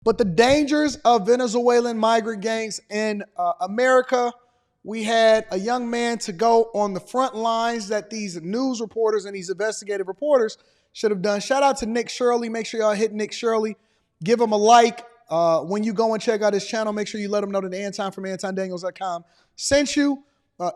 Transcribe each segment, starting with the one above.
But the dangers of Venezuelan migrant gangs in America, we had a young man to go on the front lines that these news reporters and these investigative reporters should have done. Shout out to Nick Shirley. Make sure y'all hit Nick Shirley. Give him a like. When you go and check out his channel, make sure you let him know that Anton from AntonDaniels.com sent you.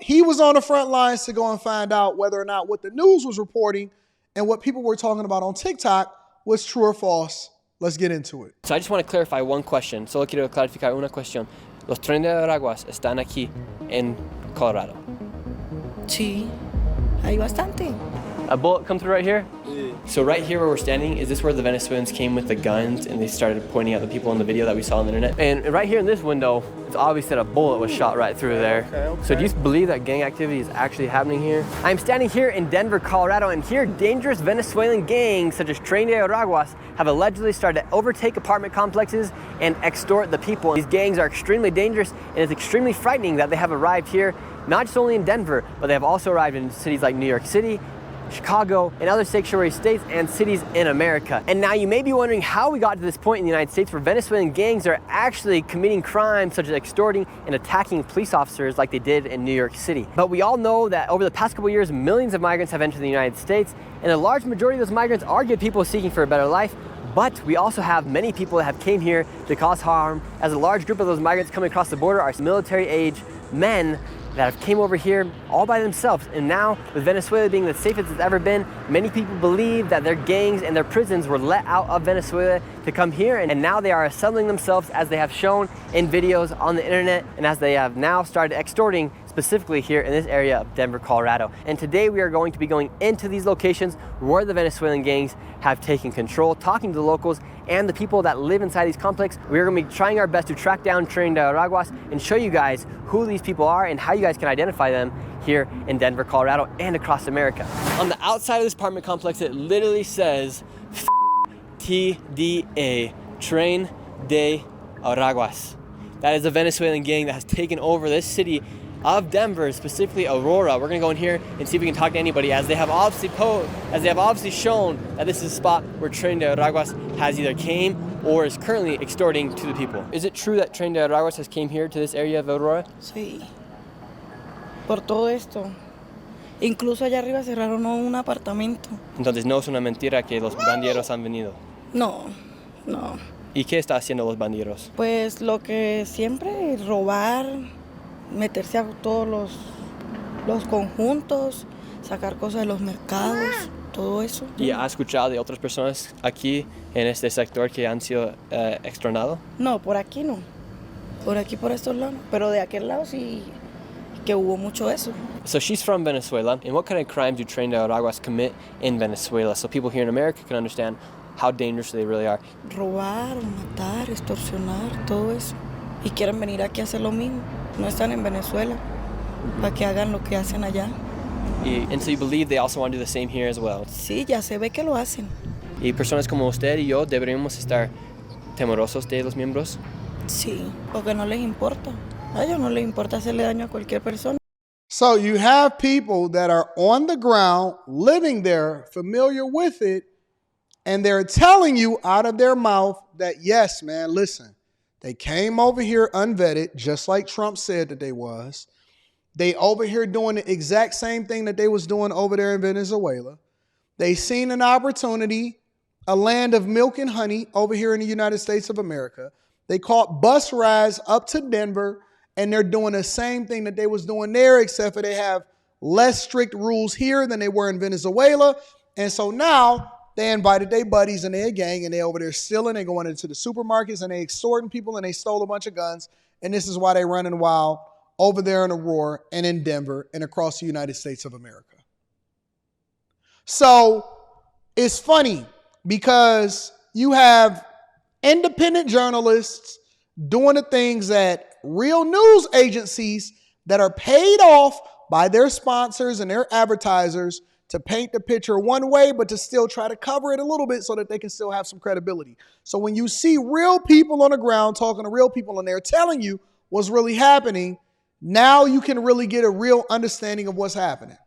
He was on the front lines to go and find out whether or not what the news was reporting and what people were talking about on TikTok was true or false. Let's get into it. So I just want to clarify one question. Solo quiero clarificar una cuestión. Los trenes de Veraguas están aquí en Colorado. Sí, hay bastante. A bullet come through right here? Yeah. So right here where we're standing, is this where the Venezuelans came with the guns and they started pointing at the people in the video that we saw on the internet? And right here in this window, it's obvious that a bullet was shot right through there. Okay. So do you believe that gang activity is actually happening here? I'm standing here in Denver, Colorado, and here dangerous Venezuelan gangs such as Tren de Veraguas have allegedly started to overtake apartment complexes and extort the people. These gangs are extremely dangerous, and it's extremely frightening that they have arrived here, not just only in Denver, but they have also arrived in cities like New York City, Chicago, and other sanctuary states and cities in America. And now you may be wondering how we got to this point in the United States where Venezuelan gangs are actually committing crimes such as extorting and attacking police officers like they did in New York City. But we all know that over the past couple years, millions of migrants have entered the United States, and a large majority of those migrants are good people seeking for a better life. But we also have many people that have came here to cause harm, as a large group of those migrants coming across the border are military-age men that have came over here all by themselves. And now, with Venezuela being the safest it's ever been, many people believe that their gangs and their prisons were let out of Venezuela to come here, and now they are assembling themselves as they have shown in videos on the internet, and as they have now started extorting specifically here in this area of Denver, Colorado. And today we are going to be going into these locations where the Venezuelan gangs have taken control, talking to the locals and the people that live inside these complexes. We're going to be trying our best to track down Tren de Veraguas and show you guys who these people are and how you guys can identify them here in Denver, Colorado, and across America. On the outside of this apartment complex, it literally says TDA, Tren de Veraguas. That is a Venezuelan gang that has taken over this city of Denver, specifically Aurora. We're gonna go in here and see if we can talk to anybody, as they have obviously shown that this is a spot where Tren de Veraguas has either came or is currently extorting to the people. Is it true that Tren de Veraguas has came here to this area of Aurora? Sí, por todo esto. Incluso allá arriba cerraron un apartamento. Entonces no es una mentira que los bandilleros han venido. No, no. ¿Y qué está haciendo los bandilleros? Pues lo que siempre, robar, meterse a todos los conjuntos, sacar cosas de los mercados, todo eso. ¿Y ha escuchado de otras personas aquí en este sector que han sido extornados? No, por aquí no. Por aquí, por estos lados. Pero de aquel lado sí que hubo mucho eso. So she's from Venezuela. And what kind of crimes do Tren de Veraguas commit in Venezuela, so people here in America can understand how dangerous they really are? Robar, matar, extorsionar, todo eso. Y quieren venir aquí a hacer lo mismo. No están en Venezuela para que hagan lo que hacen allá. And so you believe they also want to do the same here as well? Sí, ya se ve que lo hacen. ¿Y personas como usted y yo deberíamos estar temerosos de los miembros? Sí, porque no les importa. A ellos no les importa hacerle daño a cualquier persona. So you have people that are on the ground, living there, familiar with it, and they're telling you out of their mouth that, yes, man, listen, they came over here unvetted, just like Trump said that they was. They over here doing the exact same thing that they was doing over there in Venezuela. They seen an opportunity, a land of milk and honey over here in the United States of America. They caught bus rides up to Denver, and they're doing the same thing that they was doing there, except for they have less strict rules here than they were in Venezuela. And so now they invited their buddies and their gang, and they over there stealing. They going into the supermarkets and they extorting people, and they stole a bunch of guns. And this is why they running wild over there in Aurora and in Denver and across the United States of America. So it's funny because you have independent journalists doing the things that real news agencies that are paid off by their sponsors and their advertisers to paint the picture one way, but to still try to cover it a little bit so that they can still have some credibility. So when you see real people on the ground talking to real people and they're telling you what's really happening, now you can really get a real understanding of what's happening.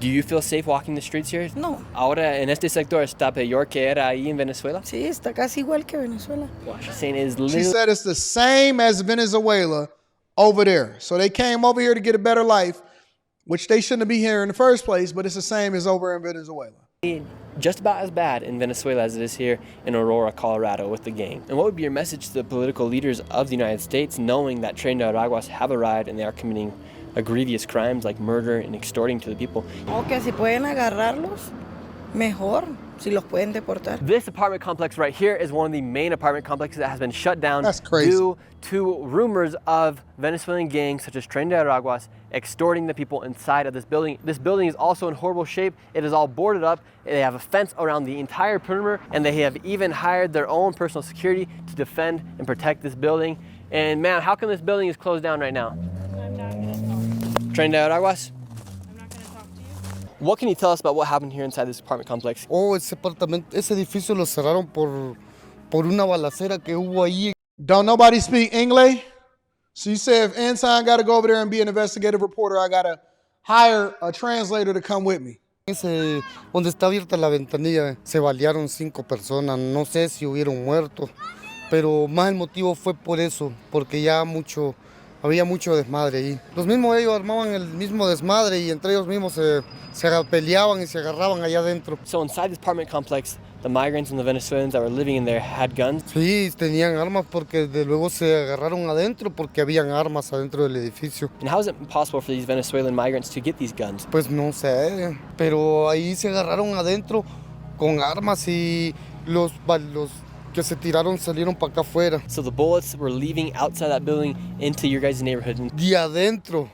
Do you feel safe walking the streets here? No. Ahora en este sector está peor que era ahí en Venezuela? Sí, está casi igual que Venezuela. What she's saying is She literally said it's the same as Venezuela over there. So they came over here to get a better life, which they shouldn't be here in the first place, but it's the same as over in Venezuela. just about as bad in Venezuela as it is here in Aurora, Colorado with the gang. And what would be your message to the political leaders of the United States, knowing that Tren de Araguas have arrived and they are committing a grievous crimes like murder and extorting to the people? Okay, si pueden agarrarlos, mejor. Si los pueden deportar. This apartment complex right here is one of the main apartment complexes that has been shut down due to rumors of Venezuelan gangs such as Tren de Araguas extorting the people inside of this building. This building is also in horrible shape. It is all boarded up. They have a fence around the entire perimeter, and they have even hired their own personal security to defend and protect this building. And ma'am, how come this building is closed down right now? I'm not gonna talk. Tren de Araguas? I'm not gonna talk to you. What can you tell us about what happened here inside this apartment complex? Ese edificio lo cerraron por una balacera que hubo ahí. Don't nobody speak English? So you say if Anton got to go over there and be an investigative reporter, I got to hire a translator to come with me. Donde está abierta la ventanilla, se balearon 5 personas. No sé si hubieron muertos, pero más el motivo fue por eso, porque ya había mucho desmadre ahí. Los mismos ellos armaban el mismo desmadre y entre ellos mismos se peleaban y se agarraban allá adentro. So inside this apartment complex, the migrants and the Venezuelans that were living in there had guns. Sí, tenían armas porque de luego se agarraron adentro porque habían armas adentro del edificio. And how is it possible for these Venezuelan migrants to get these guns? Pues no sé, pero ahí se agarraron adentro con armas y los que se tiraron salieron para acá afuera. So the bullets were leaving outside that building into your guys' neighborhood. De adentro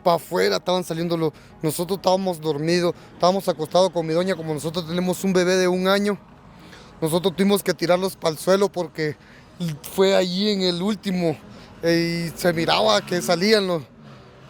para afuera estaban saliendo nosotros estábamos dormidos, estábamos acostados con mi doña, como nosotros tenemos un bebé de 1 año. Nosotros tuvimos que tirarlos para el suelo porque fue allí en el último y se miraba que salían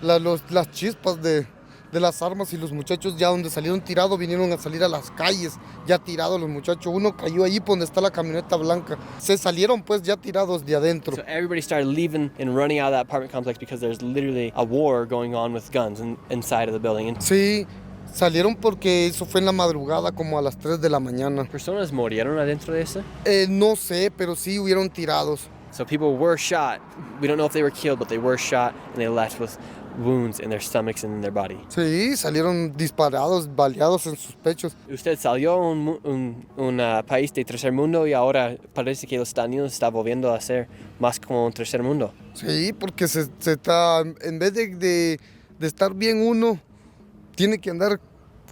las chispas de las armas y los muchachos ya donde salieron tirados vinieron a salir a las calles, ya tirados los muchachos. Uno cayó allí por donde está la camioneta blanca. Se salieron pues ya tirados de adentro. So everybody started leaving and running out of that apartment complex because there's literally a war going on with guns inside of the building. Sí, salieron porque eso fue en la madrugada como a las 3 de la mañana. ¿Personas murieron adentro de eso? No sé, pero sí hubieron tirados. So people were shot. We don't know if they were killed, but they were shot and they left with wounds in their stomachs and in their body. Sí, salieron disparados, baleados en sus pechos. Usted salió a un país de tercer mundo y ahora parece que los Estados Unidos está volviendo a ser más como un tercer mundo. Sí, porque se está, en vez de estar bien uno, tiene que andar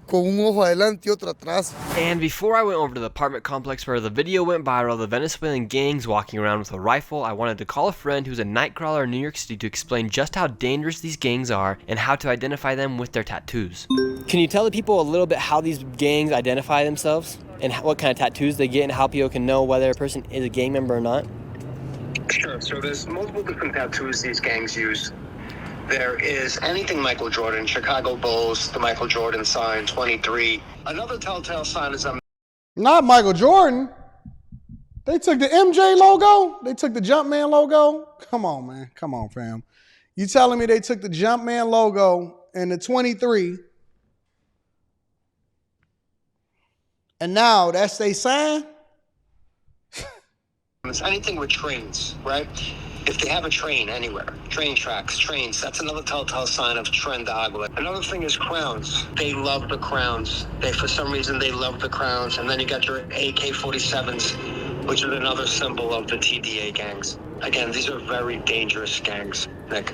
con un ojo adelante y otro atrás. And before I went over to the apartment complex where the video went viral, the Venezuelan gangs walking around with a rifle, I wanted to call a friend who's a nightcrawler in New York City to explain just how dangerous these gangs are and how to identify them with their tattoos. Can you tell the people a little bit how these gangs identify themselves and what kind of tattoos they get and how people can know whether a person is a gang member or not? Sure. So there's multiple different tattoos these gangs use. There is anything Michael Jordan, Chicago Bulls, the Michael Jordan sign, 23. Another telltale sign is Not Michael Jordan. They took the MJ logo. They took the Jumpman logo. Come on, man. Come on, fam. You telling me they took the Jumpman logo and the 23, and now that's they sign? it's anything with trains, right? If they have a train anywhere, train tracks, trains, that's another telltale sign of Tren de Agua. Another thing is crowns. They love the crowns. For some reason, they love the crowns. And then you got your AK-47s, which is another symbol of the TDA gangs. Again, these are very dangerous gangs, Nick.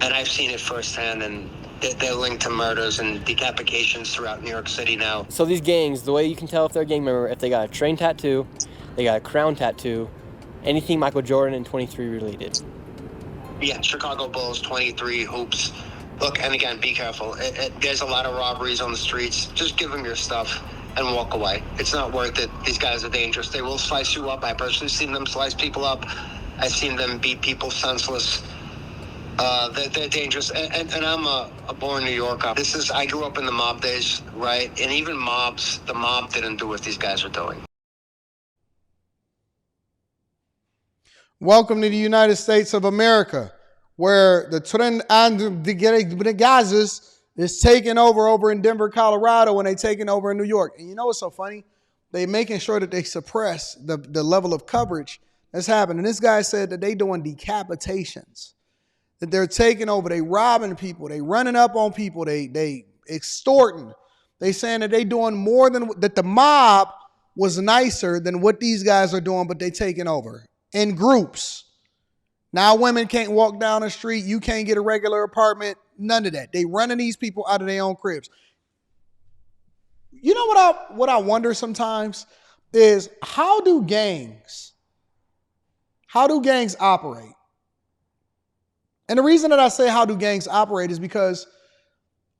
And I've seen it firsthand, and they're linked to murders and decapitations throughout New York City now. So these gangs, the way you can tell if they're a gang member, if they got a train tattoo, they got a crown tattoo, anything Michael Jordan and 23 related. Yeah, Chicago Bulls, 23, hoops. Look, and again, be careful. There's a lot of robberies on the streets. Just give them your stuff and walk away. It's not worth it. These guys are dangerous. They will slice you up. I've personally seen them slice people up. I've seen them beat people senseless. They're dangerous. And I'm a born New Yorker. I grew up in the mob days, right? And even the mob didn't do what these guys are doing. Welcome to the United States of America, where the Tren de Gazes It's taking over in Denver, Colorado, and they taking over in New York. And you know what's so funny? They making sure that they suppress the level of coverage that's happening. This guy said that they doing decapitations, that they're taking over, they robbing people, they running up on people, they extorting. They saying that they doing more than, that the mob was nicer than what these guys are doing, but they taking over in groups. Now women can't walk down the street. You can't get a regular apartment. None of that. They running these people out of their own cribs. You know what I wonder sometimes is how do gangs operate? And the reason that I say how do gangs operate is because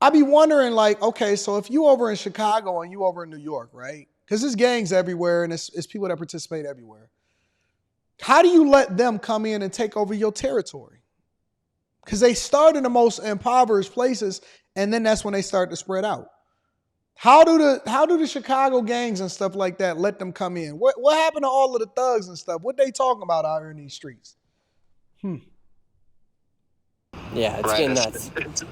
I be wondering, like, okay, so if you over in Chicago and you over in New York, right? Because there's gangs everywhere and it's people that participate everywhere. How do you let them come in and take over your territory? Because they start in the most impoverished places, and then that's when they start to spread out. How do the Chicago gangs and stuff like that let them come in? What happened to all of the thugs and stuff? What they talking about out here in these streets? Yeah, it's getting nuts.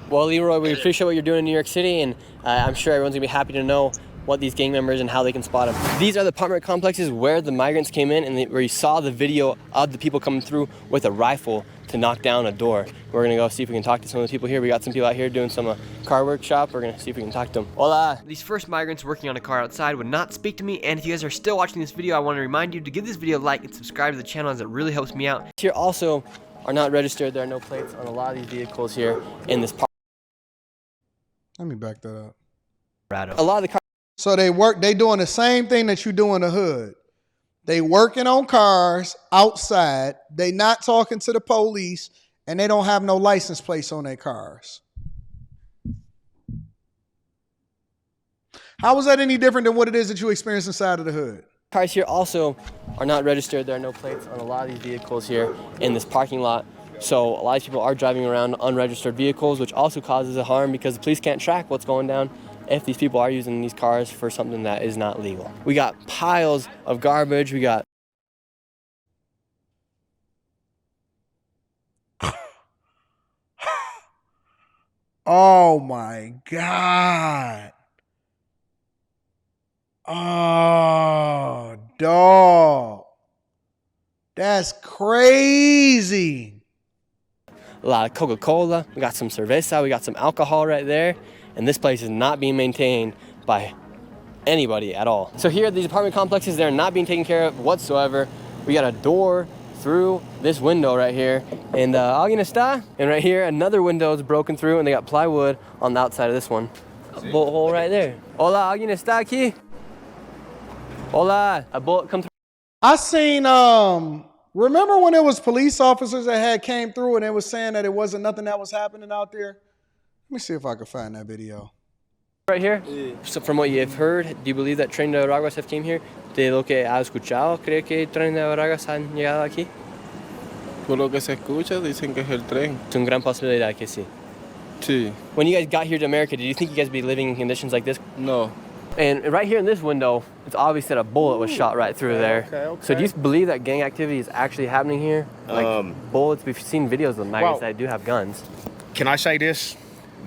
Well, Leroy, we appreciate what you're doing in New York City, and I'm sure everyone's gonna be happy to know what these gang members and how they can spot them. These are the apartment complexes where the migrants came in and where you saw the video of the people coming through with a rifle to knock down a door. We're gonna go see if we can talk to some of the people here. We got some people out here doing some car workshop. We're gonna see if we can talk to them. Hola. These first migrants working on a car outside would not speak to me, and if you guys are still watching this video, I wanna remind you to give this video a like and subscribe to the channel, as it really helps me out. Here also are not registered. There are no plates on a lot of these vehicles here in this park. Let me back that up. A lot of the cars. So they doing the same thing that you do in the hood. They working on cars outside. They not talking to the police, and they don't have no license plates on their cars. How is that any different than what it is that you experience inside of the hood? Cars here also are not registered. There are no plates on a lot of these vehicles here in this parking lot. So a lot of people are driving around unregistered vehicles, which also causes a harm because the police can't track what's going down if these people are using these cars for something that is not legal. We got piles of garbage. We got oh my God. Oh, dog. That's crazy. a lot of Coca-Cola. We got some cerveza. We got some alcohol right there. And this place is not being maintained by anybody at all. So here at these apartment complexes, they're not being taken care of whatsoever. We got a door through this window right here. And alguien está? And right here, another window is broken through, and they got plywood on the outside of this one. A bullet hole right there. Hola, alguien está aquí? Hola, a bullet come through. I seen, remember when it was police officers that had came through and they was saying that it wasn't nothing that was happening out there? Let me see if I can find that video. Right here. So from what you've heard, do you believe that Tren de Veraguas have came here? De lo que ha escuchado, ¿cree que Tren de Veraguas han llegado aquí? Por lo que se escucha, dicen que es el tren. Es una gran posibilidad que sí. Sí. When you guys got here to America, did you think you guys would be living in conditions like this? No. And right here in this window, it's obvious that a bullet was shot right through there. Okay. So do you believe that gang activity is actually happening here? Like bullets, we've seen videos of the migrants that do have guns. Can I say this?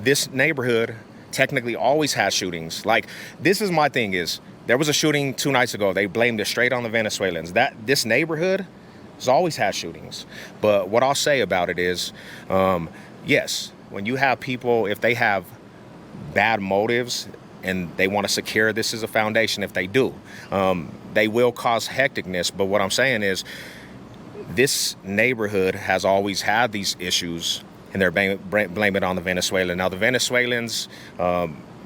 This neighborhood technically always has shootings. Like, this is my thing is, there was a shooting 2 nights ago. They blamed it straight on the Venezuelans. This neighborhood has always had shootings. But what I'll say about it is, yes, when you have people, if they have bad motives and they want to secure this as a foundation, if they do, they will cause hecticness. But what I'm saying is, this neighborhood has always had these issues, and they're blame it on the Venezuelan. Now, the Venezuelans,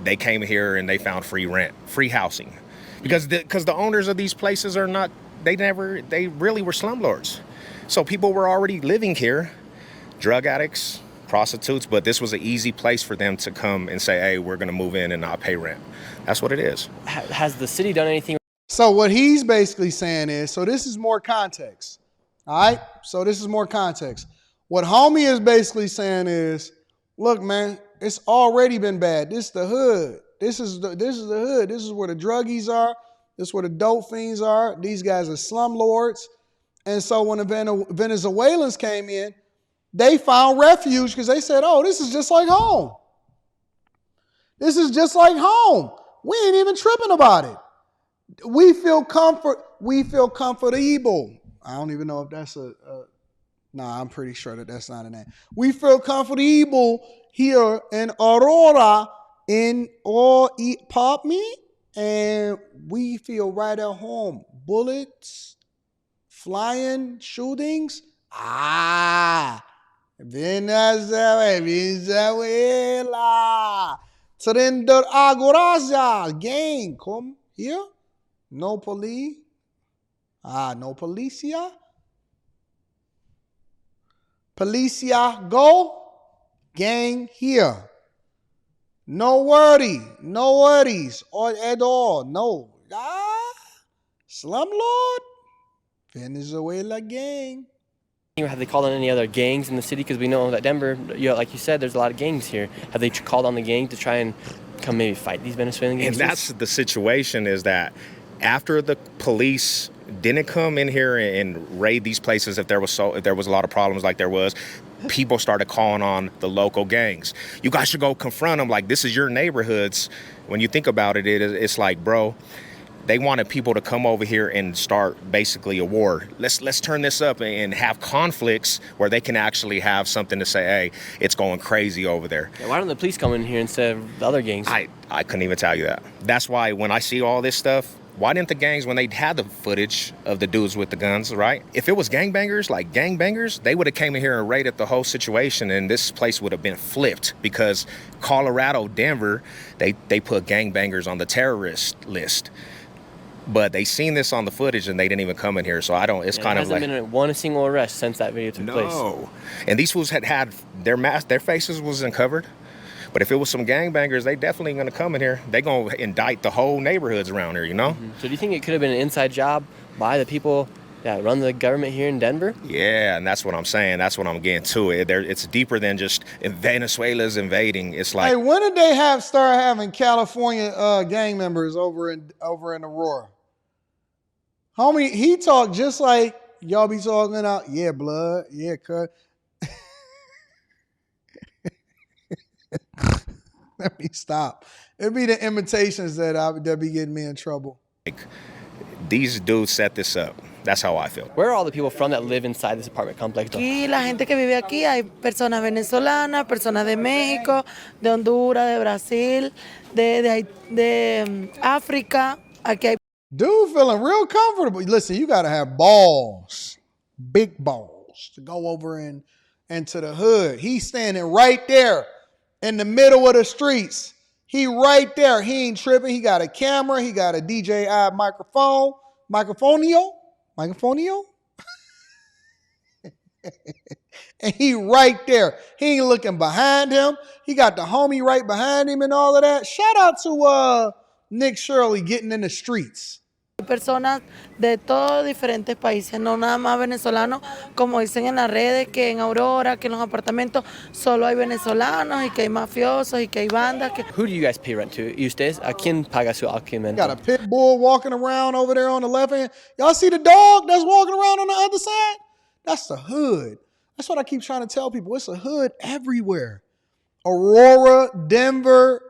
they came here and they found free rent, free housing. Because the owners of these places are not, they really were slumlords. So people were already living here, drug addicts, prostitutes, but this was an easy place for them to come and say, hey, we're gonna move in and not pay rent. That's what it is. Has the city done anything? So what he's basically saying is, so this is more context, all right? So this is more context. What homie is basically saying is, look, man, it's already been bad. This is the hood. This is the hood. This is where the druggies are. This is where the dope fiends are. These guys are slumlords. And so when the Venezuelans came in, they found refuge because they said, oh, this is just like home. This is just like home. We ain't even tripping about it. We feel comfortable. I don't even know if that's nah, I'm pretty sure that that's not a name. We feel comfortable here in Aurora in all eat pop meat, and we feel right at home. Bullets, flying, shootings. Venezuela. Trender Agoraza. Gang, come here. No police. No policia. Policia, go. Gang, here. No worries at all. No. Slumlord. Venezuela gang. Have they called on any other gangs in the city? Because we know that Denver, like you said, there's a lot of gangs here. Have they called on the gang to try and come maybe fight these Venezuelan gangs? And that's the situation, is that after the police didn't come in here and raid these places, if there was a lot of problems like there was, people started calling on the local gangs. You guys should go confront them. Like, this is your neighborhoods. When you think about it, it's like, bro, they wanted people to come over here and start basically a war. Let's turn this up and have conflicts where they can actually have something to say, hey, it's going crazy over there. Yeah, why don't the police come in here instead of the other gangs? I couldn't even tell you that. That's why when I see all this stuff, why didn't the gangs, when they had the footage of the dudes with the guns, right? If it was gangbangers, they would have came in here and raided the whole situation, and this place would have been flipped, because Colorado, Denver, they put gangbangers on the terrorist list. But they seen this on the footage and they didn't even come in here. So it's kind of like... There hasn't been a single arrest since that video took place. No. And these fools had their faces was uncovered. But if it was some gangbangers, they definitely going to come in here. They going to indict the whole neighborhoods around here, you know? Mm-hmm. So do you think it could have been an inside job by the people that run the government here in Denver? Yeah, and that's what I'm saying. That's what I'm getting to. It's deeper than just Venezuela's invading. It's like... Hey, when did they start having California gang members over in Aurora? Homie, he talked just like y'all be talking out. Yeah, blood. Yeah, cut. Let me stop. It'd be the imitations that be getting me in trouble. Like, these dudes set this up. That's how I feel. Where are all the people from that live inside this apartment complex? Aquí, la gente que vive aquí, hay personas venezolanas, personas de México, de Honduras, de Brasil, de África. Aquí hay... Dude feeling real comfortable. Listen, you got to have balls, big balls, to go over into the hood. He's standing right there in the middle of the streets. He right there. He ain't tripping. He got a camera. He got a DJI microphonio. And he right there. He ain't looking behind him. He got the homie right behind him and all of that. Shout out to Nick Shirley getting in the streets. Personas de todos diferentes países, no nada más venezolanos, como dicen en las redes, que en Aurora, que en los apartamentos solo hay venezolanos y que hay mafiosos y que hay bandas. Who do you guys pay rent to? ¿Y ustedes? ¿A quién paga su alquiler? Got a pit bull walking around over there on the left hand. Y'all see the dog that's walking around on the other side? That's the hood. That's what I keep trying to tell people. It's a hood everywhere. Aurora, Denver,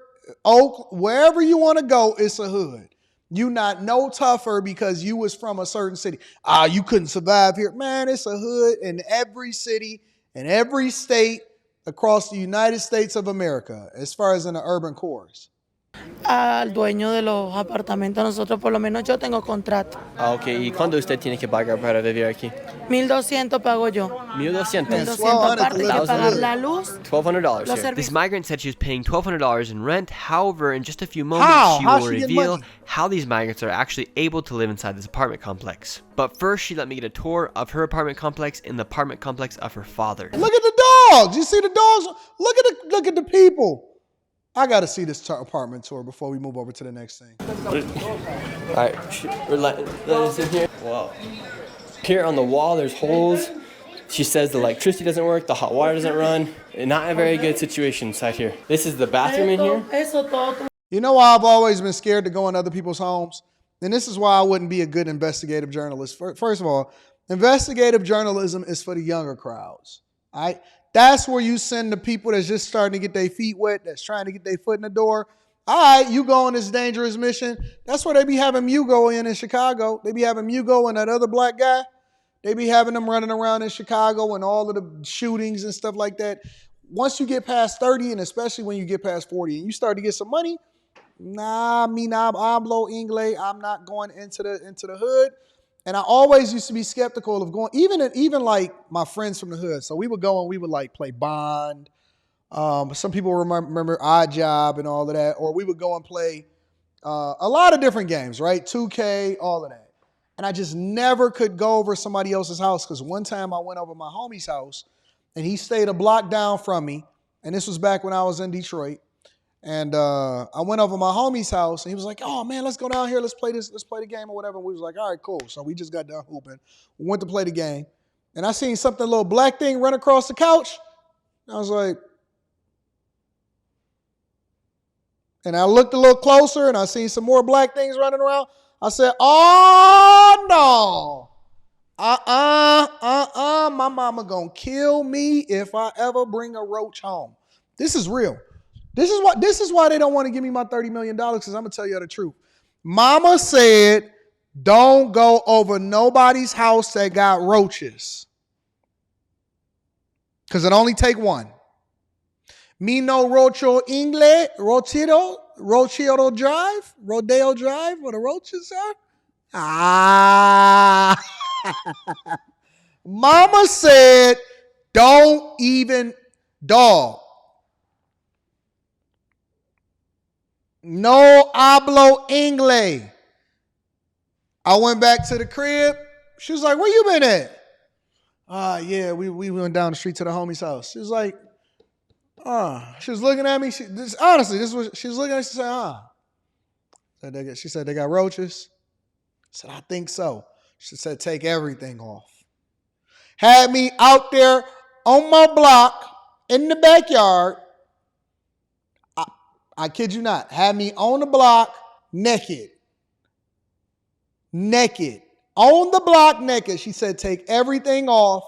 Oak, wherever you want to go, it's a hood. You not no tougher because you was from a certain city. You couldn't survive here. Man, it's a hood in every city, in every state across the United States of America, as far as in the urban cores. Al dueño de los apartamentos, nosotros por lo menos yo tengo contrato. Ok, ¿y cuándo usted tiene que pagar para vivir aquí? 1,200 pago yo. 1,200. 1,200 aparte de pagar la luz. $1,200. This migrant said she was paying $1,200 in rent. However, in just a few moments, she will reveal how these migrants are actually able to live inside this apartment complex. But first, she let me get a tour of her apartment complex and the apartment complex of her father. Look at the dogs. You see the dogs? Look at the people. I got to see this apartment tour before we move over to the next thing. All right, let us in here. Wow. Here on the wall, there's holes. She says the electricity doesn't work, the hot water doesn't run. Not a very good situation inside here. This is the bathroom in here. You know why I've always been scared to go in other people's homes? And this is why I wouldn't be a good investigative journalist. First of all, investigative journalism is for the younger crowds. All right? That's where you send the people that's just starting to get their feet wet, that's trying to get their foot in the door. all right, you go on this dangerous mission. That's where they be having Mugo in Chicago. They be having Mugo and that other black guy. They be having them running around in Chicago and all of the shootings and stuff like that. Once you get past 30, and especially when you get past 40 and you start to get some money, nah, me nah hablo inglés. I'm not going into the hood. And I always used to be skeptical of going, even like my friends from the hood. So we would go and we would like play Bond. Some people remember Odd Job and all of that. Or we would go and play a lot of different games, right? 2K, all of that. And I just never could go over somebody else's house because one time I went over my homie's house and he stayed a block down from me. And this was back when I was in Detroit. And I went over my homie's house and he was like, oh man, let's go down here. Let's play the game or whatever. And we was like, all right, cool. So we just got done hooping. We went to play the game. And I seen something, a little black thing run across the couch. I was like, and I looked a little closer and I seen some more black things running around. I said, oh no. My mama gonna kill me if I ever bring a roach home. This is real. This is why they don't want to give me my $30 million, because I'm going to tell you the truth. Mama said, don't go over nobody's house that got roaches. Because it only take one. Me no rocho ingle, rochero drive, rodeo drive, where the roaches are. Mama said, don't even, dog. No hablo inglés. I went back to the crib. She was like, where you been at? Yeah, we went down the street to the homie's house. She was like, she was looking at me. She was looking at me. She said, she said, they got roaches. I said, I think so. She said, take everything off. Had me out there on my block in the backyard. I kid you not. Had me on the block naked. Naked. On the block naked. She said, take everything off,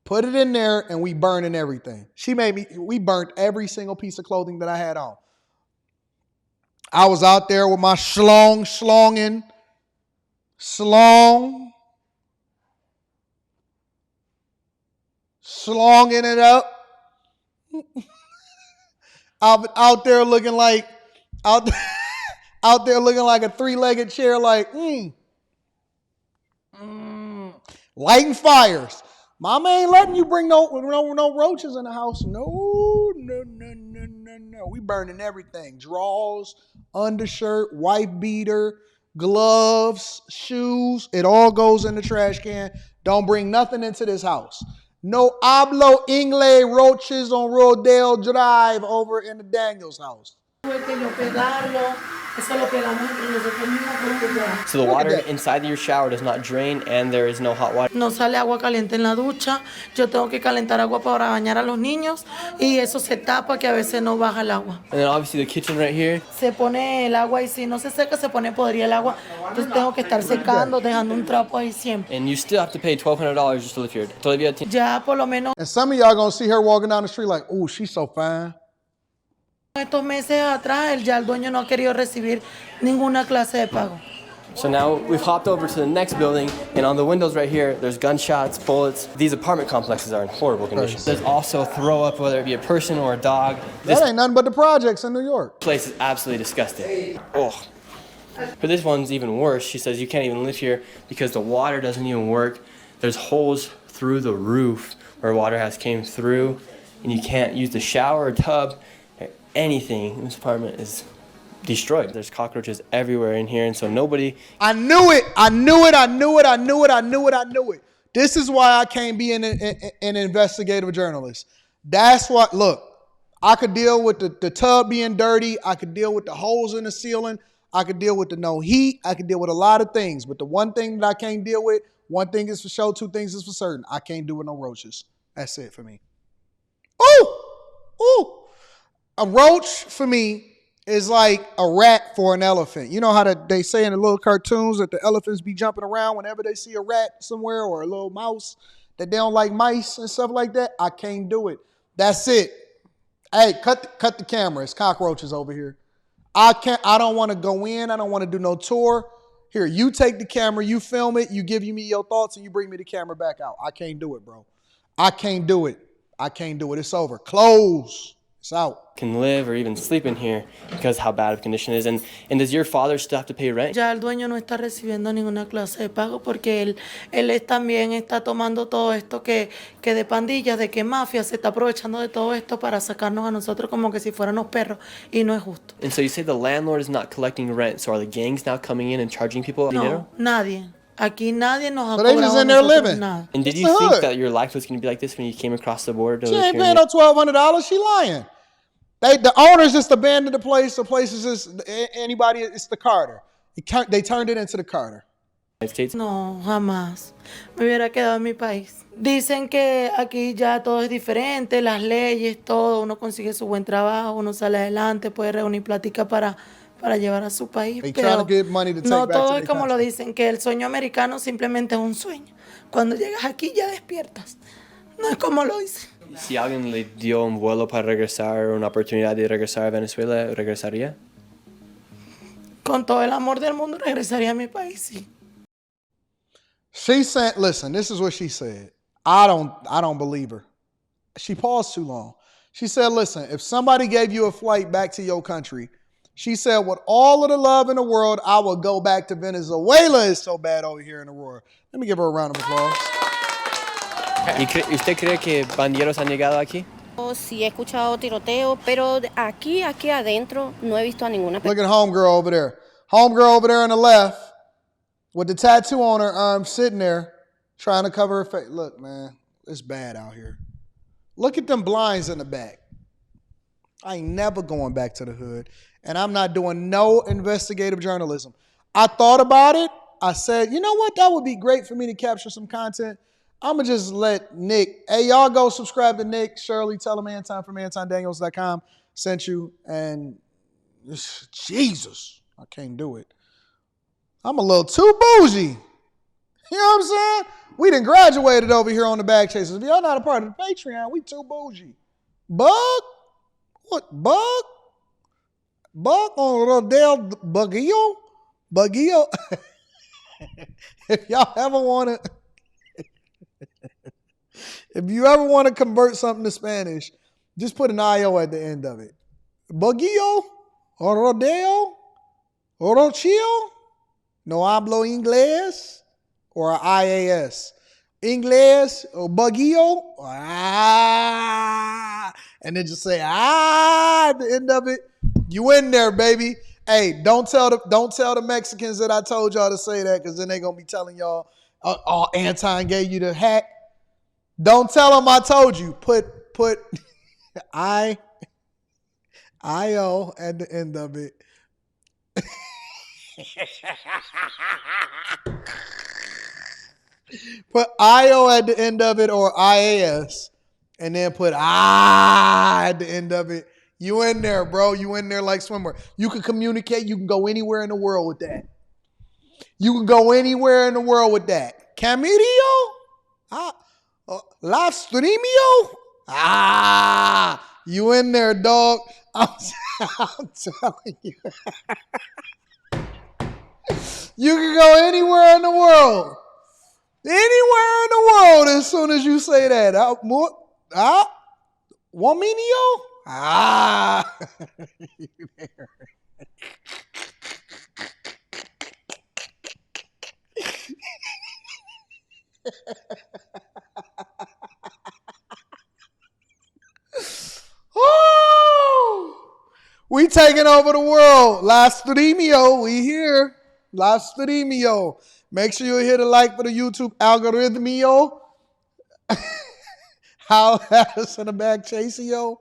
put it in there, and we burning everything. We burnt every single piece of clothing that I had on. I was out there with my slonging it up. Out there looking like a three-legged chair, like lighting fires. Mama ain't letting you bring no roaches in the house. No. We burning everything. Drawers, undershirt, wife beater, gloves, shoes. It all goes in the trash can. Don't bring nothing into this house. No hablo inglés roaches on Rodale Drive over in the Daniels house. So the water inside your shower does not drain and there is no hot water. No sale agua caliente en la ducha. Yo tengo que calentar agua para bañar a los niños y eso se tapa que a veces no baja el agua. And then obviously the kitchen right here. Se pone el agua y si no se seca se pone podrida el agua. Entonces tengo que estar secando, dejando un trapo ahí siempre. And you still have to pay $1,200 just to live here. Ya por lo menos. And some of y'all gonna see her walking down the street like, oh, she's so fine. Estos meses atrás ya el dueño no ha querido recibir ninguna clase de pago. So now we've hopped over to the next building, and on the windows right here, there's gunshots, bullets. These apartment complexes are in horrible condition. There's also throw up, whether it be a person or a dog. That ain't nothing but the projects in New York. Place is absolutely disgusting. Oh. But this one's even worse. She says you can't even live here because the water doesn't even work. There's holes through the roof where water has came through, and you can't use the shower or tub. Anything in this apartment is destroyed. There's cockroaches everywhere in here, and so nobody. I knew it. This is why I can't be an investigative journalist. That's what. Look, I could deal with the tub being dirty. I could deal with the holes in the ceiling. I could deal with the no heat. I could deal with a lot of things. But the one thing that I can't deal with, one thing is for sure, two things is for certain. I can't do with no roaches. That's it for me. Ooh. A roach, for me, is like a rat for an elephant. You know how they say in the little cartoons that the elephants be jumping around whenever they see a rat somewhere or a little mouse, that they don't like mice and stuff like that? I can't do it. That's it. Hey, cut the camera. It's cockroaches over here. I don't want to go in. I don't want to do no tour. Here, you take the camera, you film it, you give me your thoughts, and you bring me the camera back out. I can't do it, bro. I can't do it. It's over. Close. It's out. Can live or even sleep in here because how bad of condition it is. And does your father still have to pay rent? Ya el dueño no está recibiendo ninguna clase de pago porque él también está tomando todo esto que de pandillas, de que mafia se está aprovechando de todo esto para sacarnos a nosotros como que si fuéramos perros y no es justo. And so you say the landlord is not collecting rent, so are the gangs now coming in and charging people dinero? No, nadie. Aquí nadie nos ha So they cobrado just in there nosotros living. nada. And did It's you the think hood. that your life was going to be like this when you came across the border? She ain't paying no $1,200. She lying. The owners just abandoned the place. The place is just anybody. It's the Carter. They turned it into the Carter. United States? No, jamás. Me hubiera quedado en mi país. Dicen que aquí ya todo es diferente, las leyes, todo. Uno consigue su buen trabajo, uno sale adelante, puede reunir plática para llevar a su país. They Pero trying to get money to take no back to todo their es como lo country. dicen, que el sueño americano simplemente es un sueño. Cuando llegas aquí ya despiertas. No es como lo dicen. Si alguien le dio un vuelo para regresar, una oportunidad de regresar a Venezuela, ¿regresaría? Con todo el amor del mundo regresaría a mi país, sí. She said, listen, this is what she said. I don't believe her. She paused too long. She said, listen, if somebody gave you a flight back to your country, she said, with all of the love in the world, I would go back to Venezuela. It's so bad over here in Aurora. Let me give her a round of applause. ¿Y usted cree que bandilleros han llegado aquí? Sí he escuchado tiroteo, pero aquí adentro no he visto a ninguna persona. Look at homegirl over there. Homegirl over there on the left with the tattoo on her arm sitting there trying to cover her face. Look, man, it's bad out here. Look at them blinds in the back. I ain't never going back to the hood. And I'm not doing no investigative journalism. I thought about it. I said, you know what? That would be great for me to capture some content. I'm going to just let Nick, hey, y'all go subscribe to Nick, Shirley, tell him Anton from AntonDaniels.com sent you. And Jesus, I can't do it. I'm a little too bougie. You know what I'm saying? We done graduated over here on the Bag Chasers. If y'all not a part of the Patreon, we too bougie. Bug? What, Bug? Bug on Rodell Bugio? Bugio? If y'all ever want to... If you ever want to convert something to Spanish, just put an IO at the end of it. Bugio or Rodeo or Rochio. No hablo inglés or IAS. Inglés or Bugio. Ah. And then just say at the end of it. You in there, baby. Hey, don't tell the Mexicans that I told y'all to say that, because then they gonna be telling y'all, oh, Anton gave you the hack. Don't tell them I told you. Put I-O at the end of it. Put I-O at the end of it or IAS. And then put at the end of it. You in there, bro. You in there like swimwear. You can communicate. You can go anywhere in the world with that. You can go anywhere in the world with that. Camirio? Live streamio? You in there, dog. I'm telling you. You can go anywhere in the world. Anywhere in the world as soon as you say that. Wominio? You there. We taking over the world. La Streamio, we here. La Streamio. Make sure you hit a like for the YouTube algorithmio. How that's in the back chasing yo.